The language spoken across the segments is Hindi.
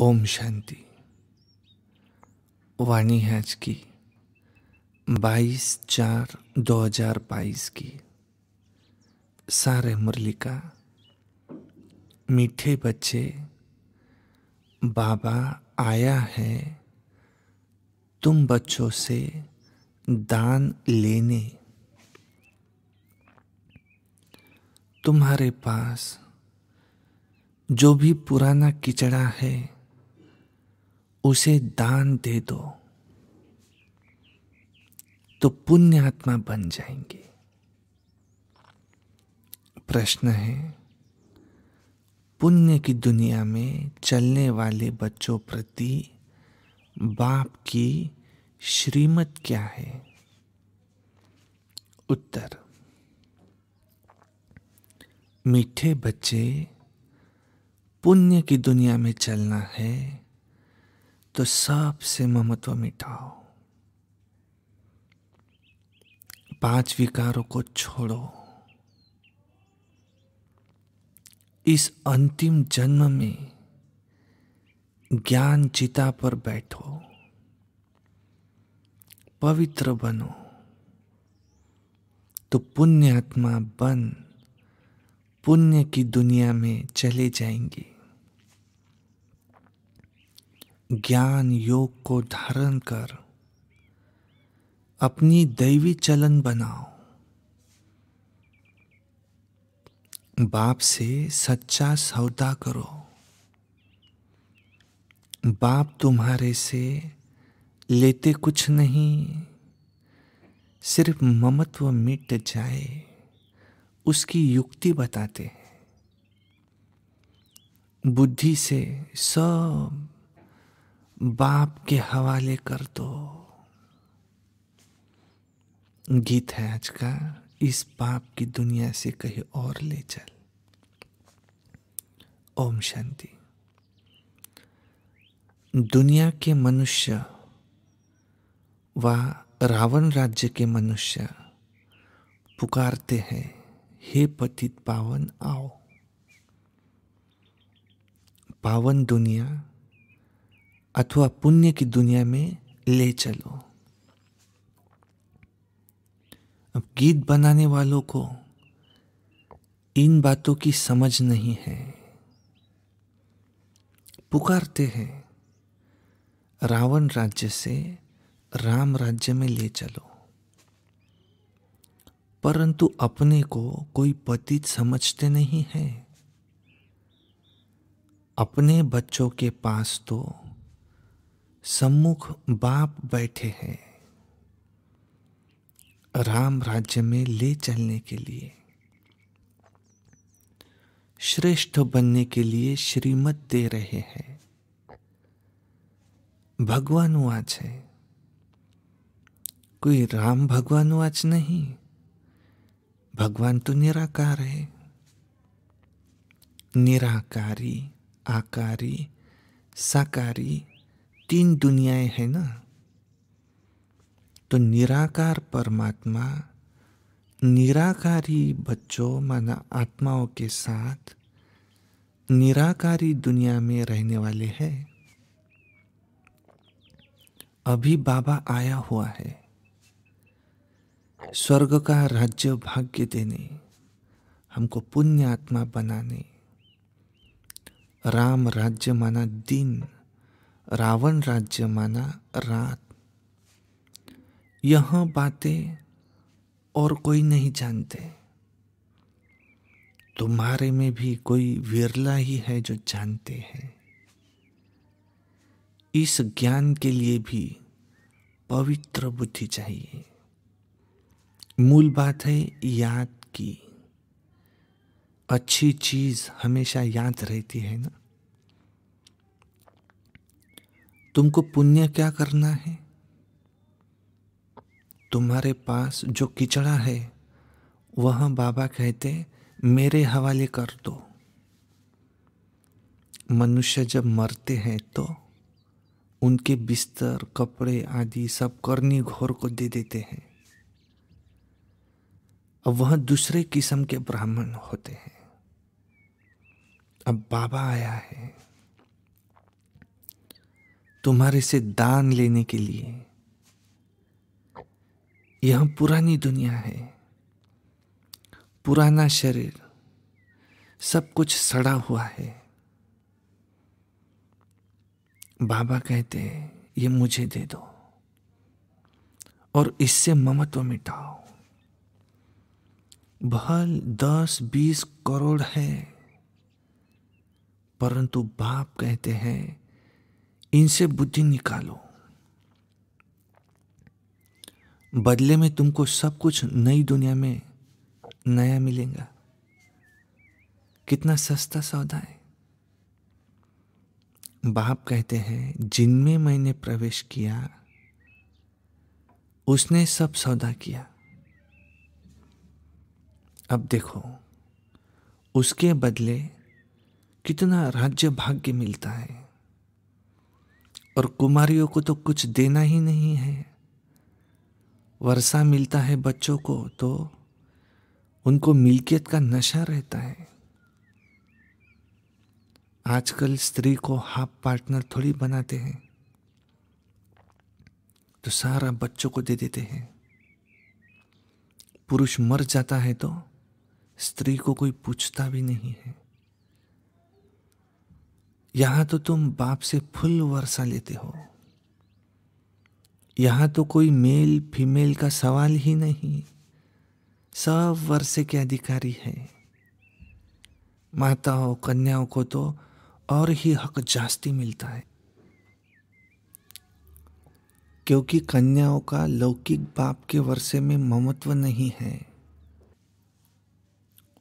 ओम शांति। वाणी है आज की 22/4/2022 की। सारे मुरली का मीठे बच्चे, बाबा आया है तुम बच्चों से दान लेने। तुम्हारे पास जो भी पुराना किचड़ा है उसे दान दे दो तो पुण्य आत्मा बन जाएंगे। प्रश्न है, पुण्य की दुनिया में चलने वाले बच्चों प्रति बाप की श्रीमत क्या है? उत्तर, मीठे बच्चे, पुण्य की दुनिया में चलना है तो सबसे ममत्व मिटाओ। 5 विकारों को छोड़ो। इस अंतिम जन्म में ज्ञान चिता पर बैठो, पवित्र बनो तो पुण्य आत्मा बन पुण्य की दुनिया में चले जाएंगे। ज्ञान योग को धारण कर अपनी दैवी चलन बनाओ। बाप से सच्चा सौदा करो। बाप तुम्हारे से लेते कुछ नहीं, सिर्फ ममत्व मिट जाए उसकी युक्ति बताते हैं। बुद्धि से सब बाप के हवाले कर दो। गीत है आज का, इस बाप की दुनिया से कहीं और ले चल। ओम शांति। दुनिया के मनुष्य व रावण राज्य के मनुष्य पुकारते हैं, हे पतित पावन आओ। पावन दुनिया अथवा पुण्य की दुनिया में ले चलो। अब गीत बनाने वालों को इन बातों की समझ नहीं है। पुकारते हैं रावण राज्य से राम राज्य में ले चलो, परंतु अपने को कोई पतित समझते नहीं है। अपने बच्चों के पास तो सम्मुख बाप बैठे हैं राम राज्य में ले चलने के लिए, श्रेष्ठ बनने के लिए श्रीमत दे रहे हैं। भगवान वाच है, कोई राम भगवान वाच नहीं। भगवान तो निराकार है। निराकारी, आकारी, साकारी 3 दुनियाएं हैं ना। तो निराकार परमात्मा निराकारी बच्चों माना आत्माओं के साथ निराकारी दुनिया में रहने वाले हैं। अभी बाबा आया हुआ है स्वर्ग का राज्य भाग्य देने, हमको पुण्य आत्मा बनाने। राम राज्य माना दिन, रावण राज्य माना रात। यह बातें और कोई नहीं जानते। तुम्हारे में भी कोई विरला ही है जो जानते हैं। इस ज्ञान के लिए भी पवित्र बुद्धि चाहिए। मूल बात है याद की। अच्छी चीज हमेशा याद रहती है ना। तुमको पुण्य क्या करना है? तुम्हारे पास जो किचड़ा है वह बाबा कहते मेरे हवाले कर दो। मनुष्य जब मरते हैं तो उनके बिस्तर, कपड़े आदि सब करनी घोर को दे देते हैं। अब वह दूसरे किस्म के ब्राह्मण होते हैं। अब बाबा आया है, तुम्हारे से दान लेने के लिए। यह पुरानी दुनिया है, पुराना शरीर, सब कुछ सड़ा हुआ है। बाबा कहते हैं ये मुझे दे दो और इससे ममत्व मिटाओ। भल 10-20 करोड़ है, परंतु बाप कहते हैं इनसे बुद्धि निकालो। बदले में तुमको सब कुछ नई दुनिया में नया मिलेगा। कितना सस्ता सौदा है। बाप कहते हैं जिनमें मैंने प्रवेश किया उसने सब सौदा किया। अब देखो उसके बदले कितना राज्य भाग्य मिलता है। और कुमारियों को तो कुछ देना ही नहीं है। वर्षा मिलता है बच्चों को तो उनको मिल्कियत का नशा रहता है। आजकल स्त्री को हाफ पार्टनर थोड़ी बनाते हैं, तो सारा बच्चों को दे देते हैं। पुरुष मर जाता है तो स्त्री को कोई पूछता भी नहीं है। यहां तो तुम बाप से फुल वर्षा लेते हो। यहां तो कोई मेल फीमेल का सवाल ही नहीं, सब वर्षे के अधिकारी है। माताओं कन्याओं को तो और ही हक जास्ती मिलता है, क्योंकि कन्याओं का लौकिक बाप के वर्षे में ममत्व नहीं है।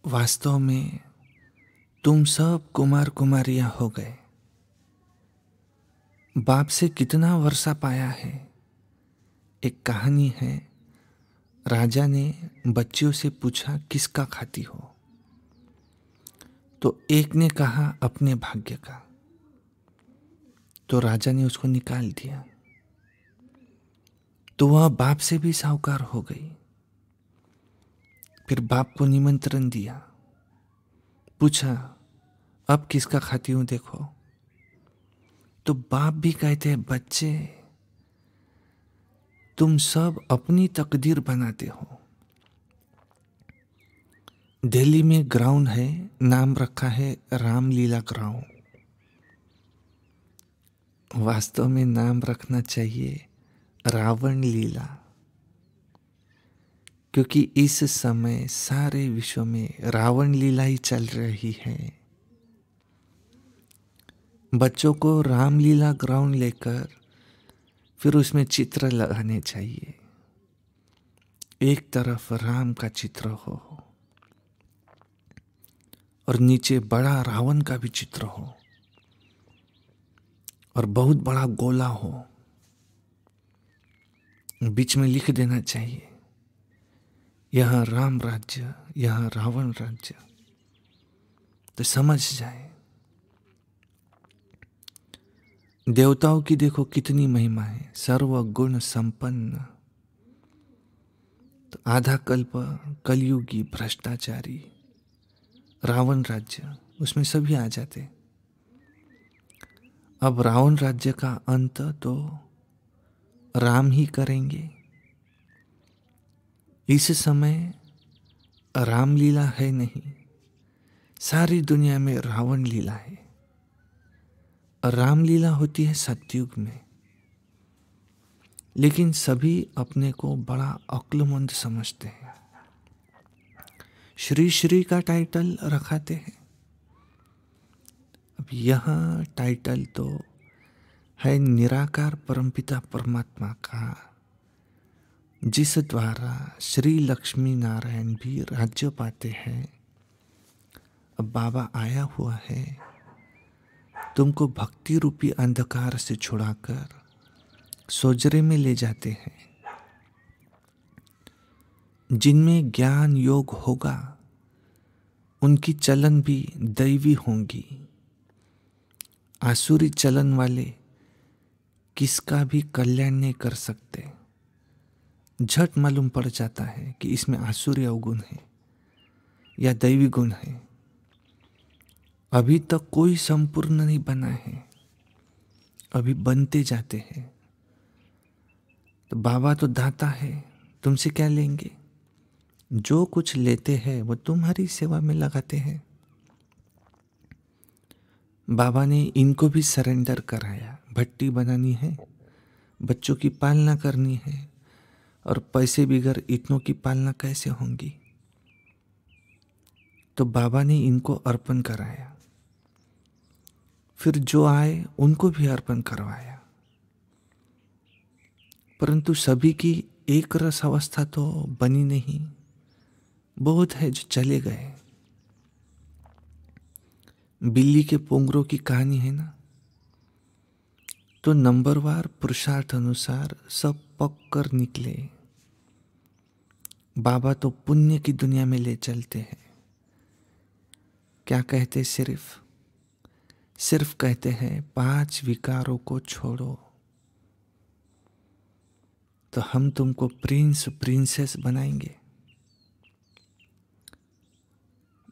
वास्तव में तुम सब कुमार कुमारियां हो गए। बाप से कितना वर्षा पाया है। एक कहानी है, राजा ने बच्चियों से पूछा किसका खाती हो, तो एक ने कहा अपने भाग्य का। तो राजा ने उसको निकाल दिया। तो वह बाप से भी साहूकार हो गई। फिर बाप को निमंत्रण दिया, पूछा अब किसका खाती हूं देखो। तो बाप भी कहते हैं बच्चे तुम सब अपनी तकदीर बनाते हो। दिल्ली में ग्राउंड है, नाम रखा है रामलीला ग्राउंड। वास्तव में नाम रखना चाहिए रावण लीला, क्योंकि इस समय सारे विश्व में रावण लीला ही चल रही है। बच्चों को रामलीला ग्राउंड लेकर फिर उसमें चित्र लगाने चाहिए। एक तरफ राम का चित्र हो और नीचे बड़ा रावण का भी चित्र हो और बहुत बड़ा गोला हो। बीच में लिख देना चाहिए यहाँ राम राज्य, यहाँ रावण राज्य, तो समझ जाए। देवताओं की देखो कितनी महिमा है, सर्वगुण संपन्न। तो आधा कल्प कलयुगी भ्रष्टाचारी रावण राज्य, उसमें सभी आ जाते। अब रावण राज्य का अंत तो राम ही करेंगे। इस समय रामलीला है नहीं, सारी दुनिया में रावण लीला है। और रामलीला होती है सतयुग में। लेकिन सभी अपने को बड़ा अक्लमंद समझते हैं, श्री श्री का टाइटल रखाते हैं। अब यहाँ टाइटल तो है निराकार परमपिता परमात्मा का, जिस द्वारा श्री लक्ष्मी नारायण भी राज्य पाते हैं। अब बाबा आया हुआ है तुमको भक्ति रूपी अंधकार से छुड़ाकर सोजरे में ले जाते हैं। जिनमें ज्ञान योग होगा उनकी चलन भी दैवी होंगी। आसुरी चलन वाले किसका भी कल्याण नहीं कर सकते। झट मालूम पड़ जाता है कि इसमें आसुरी अवगुण है या दैवी गुण है। अभी तक कोई संपूर्ण नहीं बना है। अभी बनते जाते हैं। तो बाबा तो दाता है, तुमसे क्या लेंगे? जो कुछ लेते हैं वो तुम्हारी सेवा में लगाते हैं। बाबा ने इनको भी सरेंडर कराया। भट्टी बनानी है, बच्चों की पालना करनी है, और पैसे बिगर इतनों की पालना कैसे होंगी? तो बाबा ने इनको अर्पण कराया। फिर जो आए उनको भी अर्पण करवाया। परंतु सभी की एक रस अवस्था तो बनी नहीं। बहुत है जो चले गए। बिल्ली के पोंगरों की कहानी है ना। तो नंबरवार पुरुषार्थ अनुसार सब पक कर निकले। बाबा तो पुण्य की दुनिया में ले चलते हैं। क्या कहते? सिर्फ कहते हैं 5 विकारों को छोड़ो, तो हम तुमको प्रिंस प्रिंसेस बनाएंगे।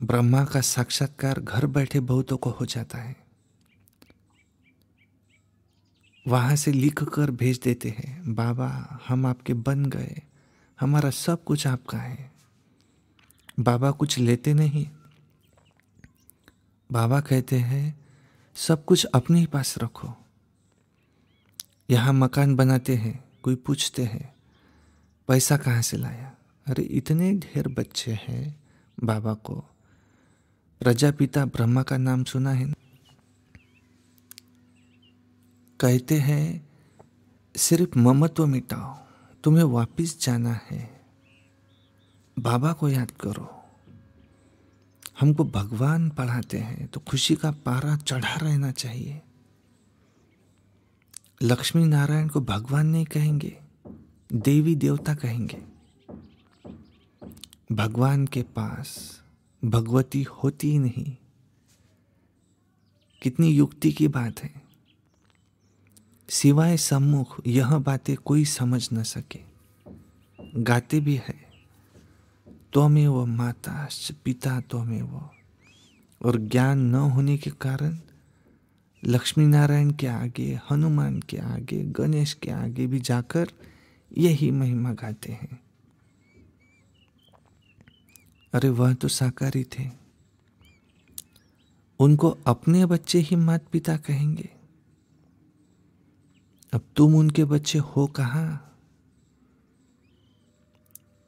ब्रह्मा का साक्षात्कार घर बैठे बहुतों को हो जाता है। वहां से लिख कर भेज देते हैं, बाबा हम आपके बन गए, हमारा सब कुछ आपका है। बाबा कुछ लेते नहीं। बाबा कहते हैं सब कुछ अपने ही पास रखो। यहाँ मकान बनाते हैं, कोई पूछते हैं पैसा कहाँ से लाया? अरे इतने ढेर बच्चे हैं, बाबा को प्रजापिता ब्रह्मा का नाम सुना है? कहते हैं सिर्फ ममत्व मिटाओ, तुम्हें वापिस जाना है, बाबा को याद करो। हमको भगवान पढ़ाते हैं तो खुशी का पारा चढ़ा रहना चाहिए। लक्ष्मी नारायण को भगवान नहीं कहेंगे, देवी देवता कहेंगे। भगवान के पास भगवती होती ही नहीं। कितनी युक्ति की बात है। सिवाय सम्मुख यह बातें कोई समझ न सके। गाते भी है त्वमेव माताश्च पिता त्वमेव, और ज्ञान न होने के कारण लक्ष्मी नारायण के आगे, हनुमान के आगे, गणेश के आगे भी जाकर यही महिमा गाते हैं। अरे वह तो साकारी थे, उनको अपने बच्चे ही माता पिता कहेंगे। अब तुम उनके बच्चे हो कहाँ?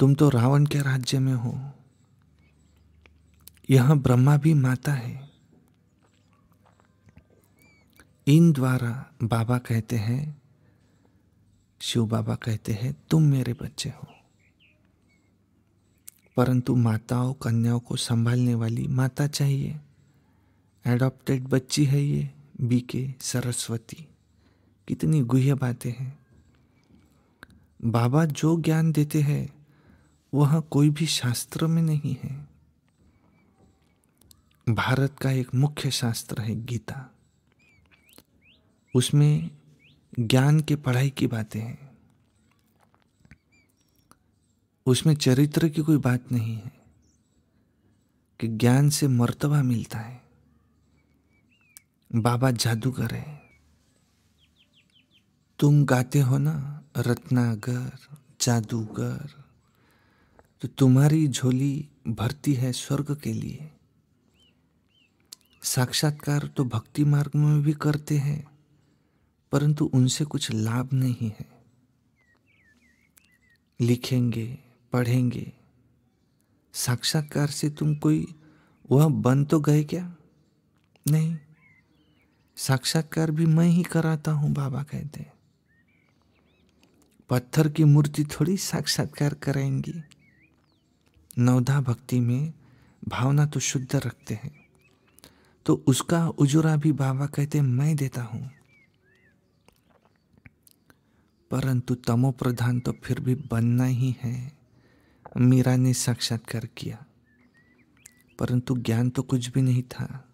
तुम तो रावण के राज्य में हो। यहां ब्रह्मा भी माता है। इन द्वारा बाबा कहते हैं, शिव बाबा कहते हैं तुम मेरे बच्चे हो। परंतु माताओं कन्याओं को संभालने वाली माता चाहिए। एडॉप्टेड बच्ची है ये बीके सरस्वती। कितनी गुह्य बातें हैं। बाबा जो ज्ञान देते हैं वह कोई भी शास्त्र में नहीं है। भारत का एक मुख्य शास्त्र है गीता। उसमें ज्ञान के पढ़ाई की बातें हैं। उसमें चरित्र की कोई बात नहीं है कि ज्ञान से मर्तबा मिलता है। बाबा जादूगर है। तुम गाते हो ना रत्नागर जादूगर, तो तुम्हारी झोली भरती है स्वर्ग के लिए। साक्षात्कार तो भक्ति मार्ग में भी करते हैं, परंतु उनसे कुछ लाभ नहीं है। लिखेंगे पढ़ेंगे, साक्षात्कार से तुम कोई वह बन तो गए क्या? नहीं। साक्षात्कार भी मैं ही कराता हूं, बाबा कहते हैं। पत्थर की मूर्ति थोड़ी साक्षात्कार कराएंगी। नवधा भक्ति में भावना तो शुद्ध रखते हैं, तो उसका उजुरा भी बाबा कहते हैं मैं देता हूं। परंतु तमो प्रधान तो फिर भी बनना ही है। मीरा ने साक्षात्कार किया, परंतु ज्ञान तो कुछ भी नहीं था।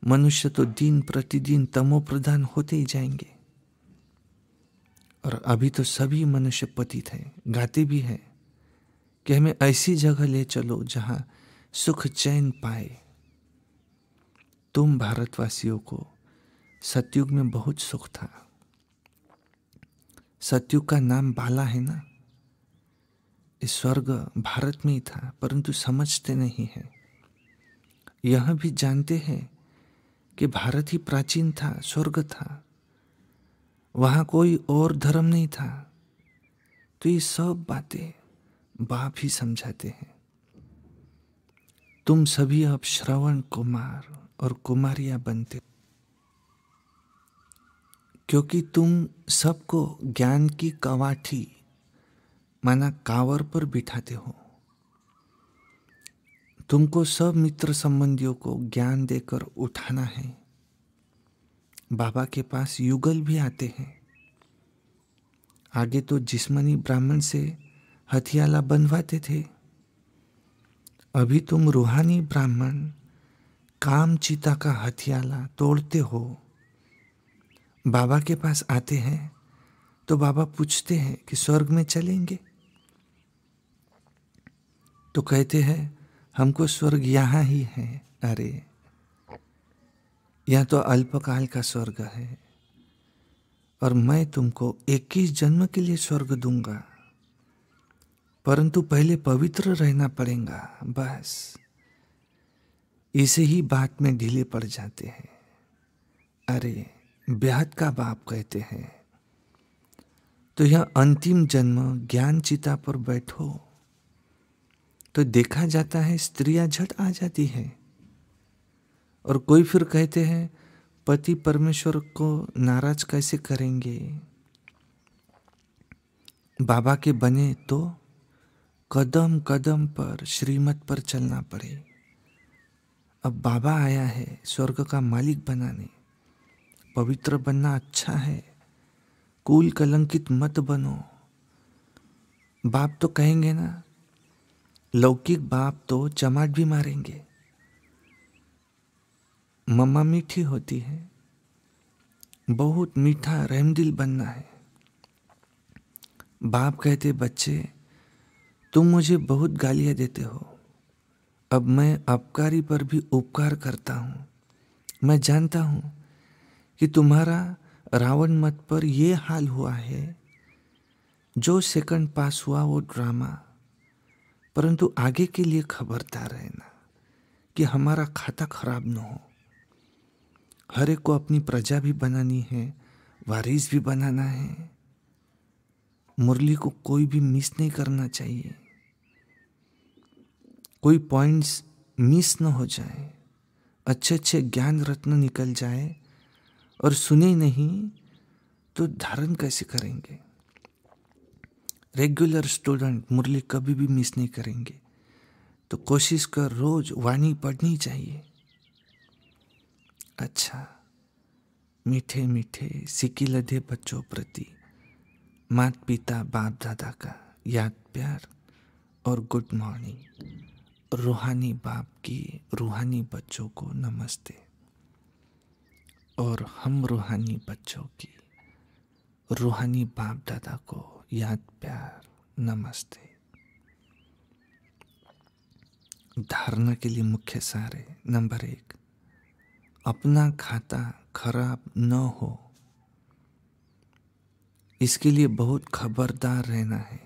मनुष्य तो दिन प्रतिदिन तमो प्रधान होते ही जाएंगे। और अभी तो सभी मनुष्य पतित हैं। गाते भी हैं कि हमें ऐसी जगह ले चलो जहां सुख चैन पाए। तुम भारतवासियों को सतयुग में बहुत सुख था। सतयुग का नाम बाला है ना। इस स्वर्ग भारत में ही था, परंतु समझते नहीं है। यह भी जानते हैं कि भारत ही प्राचीन था, स्वर्ग था, वहां कोई और धर्म नहीं था। तो ये सब बातें बाप ही समझाते हैं। तुम सभी अब श्रवण कुमार और कुमारियां बनते, क्योंकि तुम सबको ज्ञान की कवाठी माना कांवर पर बिठाते हो। तुमको सब मित्र संबंधियों को ज्ञान देकर उठाना है। बाबा के पास युगल भी आते हैं। आगे तो जिस्मनी ब्राह्मण से हथियाला बनवाते थे, अभी तुम रूहानी ब्राह्मण काम चिता का हथियाला तोड़ते हो। बाबा के पास आते हैं तो बाबा पूछते हैं कि स्वर्ग में चलेंगे, तो कहते हैं हमको स्वर्ग यहाँ ही है। अरे यह तो अल्पकाल का स्वर्ग है, और मैं तुमको 21 जन्म के लिए स्वर्ग दूंगा, परंतु पहले पवित्र रहना पड़ेगा। बस इसे ही बात में ढीले पड़ जाते हैं। अरे बेहद का बाप कहते हैं तो यह अंतिम जन्म ज्ञान चिता पर बैठो, तो देखा जाता है स्त्रियां झट आ जाती है। और कोई फिर कहते हैं पति परमेश्वर को नाराज कैसे करेंगे। बाबा के बने तो कदम कदम पर श्रीमत पर चलना पड़े। अब बाबा आया है स्वर्ग का मालिक बनाने। पवित्र बनना अच्छा है, कुल कलंकित मत बनो। बाप तो कहेंगे ना, लौकिक बाप तो चमाट भी मारेंगे। मम्मा मीठी होती है, बहुत मीठा रहमदिल बनना है। बाप कहते बच्चे तुम मुझे बहुत गालियां देते हो, अब मैं अपकारी पर भी उपकार करता हूँ। मैं जानता हूँ कि तुम्हारा रावण मत पर यह हाल हुआ है। जो सेकंड पास हुआ वो ड्रामा, परंतु आगे के लिए खबरदार रहना कि हमारा खाता खराब न हो। हर एक को अपनी प्रजा भी बनानी है, वारिस भी बनाना है। मुरली को कोई भी मिस नहीं करना चाहिए, कोई पॉइंट्स मिस न हो जाए, अच्छे अच्छे ज्ञान रत्न निकल जाए, और सुने नहीं तो धारण कैसे करेंगे। रेगुलर स्टूडेंट मुरली कभी भी मिस नहीं करेंगे, तो कोशिश कर रोज वाणी पढ़नी चाहिए। अच्छा, मीठे मीठे सिकी लधे बच्चों प्रति मात पिता बाप दादा का याद प्यार और गुड मॉर्निंग। रूहानी बाप की रूहानी बच्चों को नमस्ते, और हम रूहानी बच्चों की रूहानी बाप दादा को याद प्यार नमस्ते। धारणा के लिए मुख्य सार है। नंबर 1, अपना खाता खराब न हो, इसके लिए बहुत खबरदार रहना है।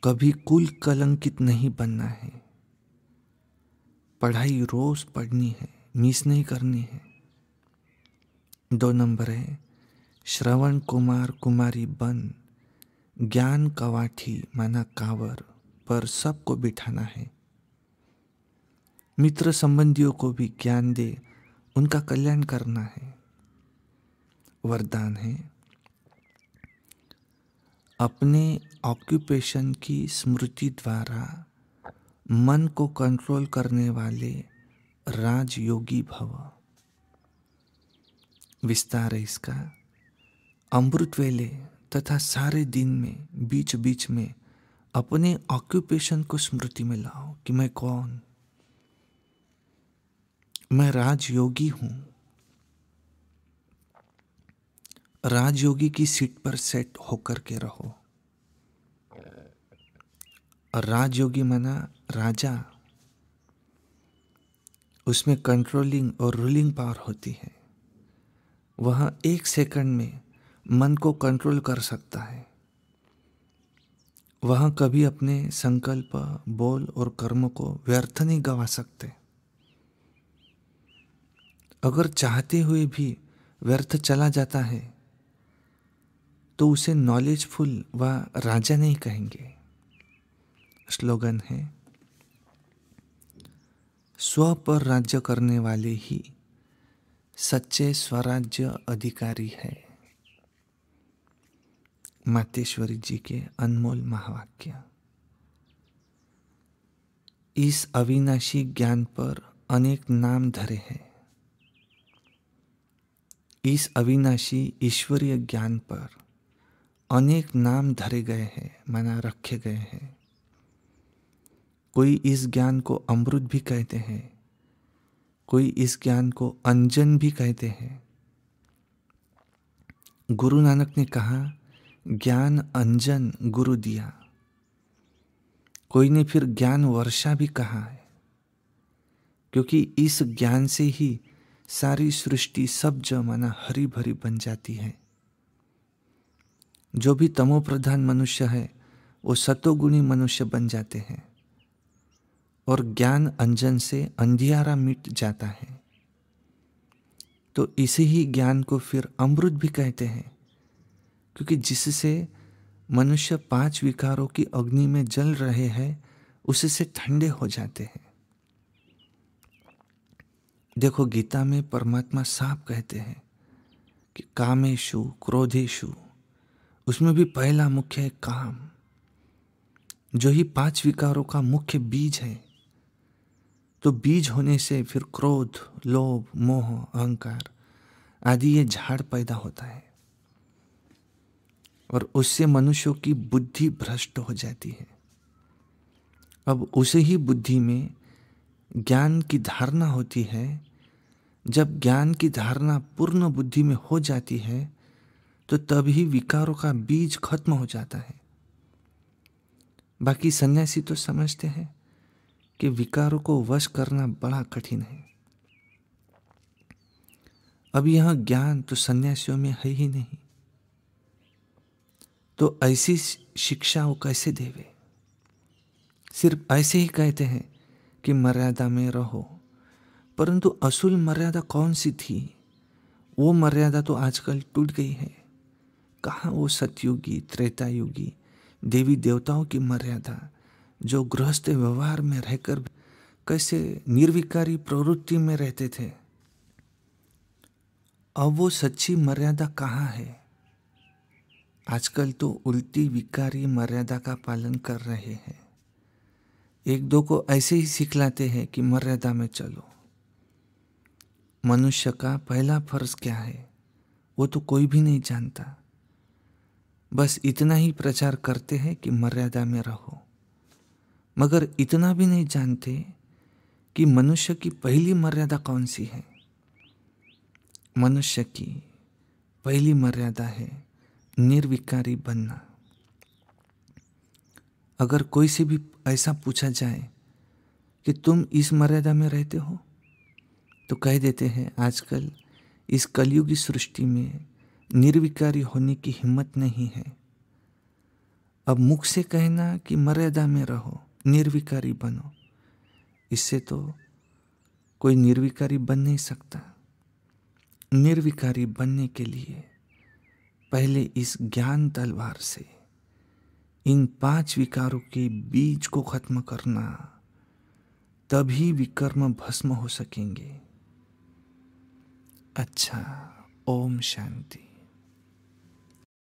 कभी कुल कलंकित नहीं बनना है। पढ़ाई रोज पढ़नी है, मिस नहीं करनी है। 2 नंबर है श्रवण कुमार कुमारी बन ज्ञान कवाठी माना कांवर पर सबको बिठाना है। मित्र संबंधियों को भी ज्ञान दे, उनका कल्याण करना है। वरदान है अपने ऑक्यूपेशन की स्मृति द्वारा मन को कंट्रोल करने वाले राजयोगी भव। विस्तार है इसका, अमृत वेले तथा सारे दिन में बीच बीच में अपने ऑक्यूपेशन को स्मृति में लाओ कि मैं कौन, मैं राजयोगी हूं। राजयोगी की सीट पर सेट होकर के रहो। और राजयोगी माना राजा, उसमें कंट्रोलिंग और रूलिंग पावर होती है। वह 1 सेकंड में मन को कंट्रोल कर सकता है। वह कभी अपने संकल्प, बोल और कर्म को व्यर्थ नहीं गवा सकते। अगर चाहते हुए भी व्यर्थ चला जाता है तो उसे नॉलेजफुल व राजा नहीं कहेंगे। स्लोगन है, स्व पर राज्य करने वाले ही सच्चे स्वराज्य अधिकारी है। मातेश्वरी जी के अनमोल महावाक्य। इस अविनाशी ज्ञान पर अनेक नाम धरे हैं। इस अविनाशी ईश्वरीय ज्ञान पर अनेक नाम धरे गए हैं, माना रखे गए हैं। कोई इस ज्ञान को अमृत भी कहते हैं, कोई इस ज्ञान को अंजन भी कहते हैं। गुरु नानक ने कहा, ज्ञान अंजन गुरु दिया। कोई ने फिर ज्ञान वर्षा भी कहा है, क्योंकि इस ज्ञान से ही सारी सृष्टि सब माना हरी भरी बन जाती है। जो भी तमो प्रधान मनुष्य है वो सतोगुणी मनुष्य बन जाते हैं और ज्ञान अंजन से अंधियारा मिट जाता है। तो इसी ही ज्ञान को फिर अमृत भी कहते हैं, क्योंकि जिससे मनुष्य 5 विकारों की अग्नि में जल रहे हैं उससे ठंडे हो जाते हैं। देखो, गीता में परमात्मा साफ कहते हैं कि कामेषु क्रोधेषु, उसमें भी पहला मुख्य है काम, जो ही 5 विकारों का मुख्य बीज है। तो बीज होने से फिर क्रोध, लोभ, मोह, अहंकार आदि ये झाड़ पैदा होता है और उससे मनुष्यों की बुद्धि भ्रष्ट हो जाती है। अब उसे ही बुद्धि में ज्ञान की धारणा होती है। जब ज्ञान की धारणा पूर्ण बुद्धि में हो जाती है तो तभी विकारों का बीज खत्म हो जाता है। बाकी सन्यासी तो समझते हैं कि विकारों को वश करना बड़ा कठिन है। अब यह ज्ञान तो सन्यासियों में है ही नहीं, तो ऐसी शिक्षा वो कैसे देवे? सिर्फ ऐसे ही कहते हैं कि मर्यादा में रहो, परंतु असूल मर्यादा कौन सी थी? वो मर्यादा तो आजकल टूट गई है। कहाँ वो सतयुगी, त्रेतायुगी देवी देवताओं की मर्यादा, जो गृहस्थ व्यवहार में रहकर कैसे निर्विकारी प्रवृत्ति में रहते थे, अब वो सच्ची मर्यादा कहाँ है? आजकल तो उल्टी विकारी मर्यादा का पालन कर रहे हैं। 1-2 को ऐसे ही सिखलाते हैं कि मर्यादा में चलो। मनुष्य का पहला फर्ज क्या है वो तो कोई भी नहीं जानता। बस इतना ही प्रचार करते हैं कि मर्यादा में रहो, मगर इतना भी नहीं जानते कि मनुष्य की पहली मर्यादा कौन सी है। मनुष्य की पहली मर्यादा है निर्विकारी बनना। अगर कोई से भी ऐसा पूछा जाए कि तुम इस मर्यादा में रहते हो, तो कह देते हैं आजकल इस कलयुगी सृष्टि में निर्विकारी होने की हिम्मत नहीं है। अब मुख से कहना कि मर्यादा में रहो, निर्विकारी बनो, इससे तो कोई निर्विकारी बन नहीं सकता। निर्विकारी बनने के लिए पहले इस ज्ञान तलवार से इन 5 विकारों के बीज को खत्म करना, तभी विकर्म भस्म हो सकेंगे। अच्छा, ओम शांति।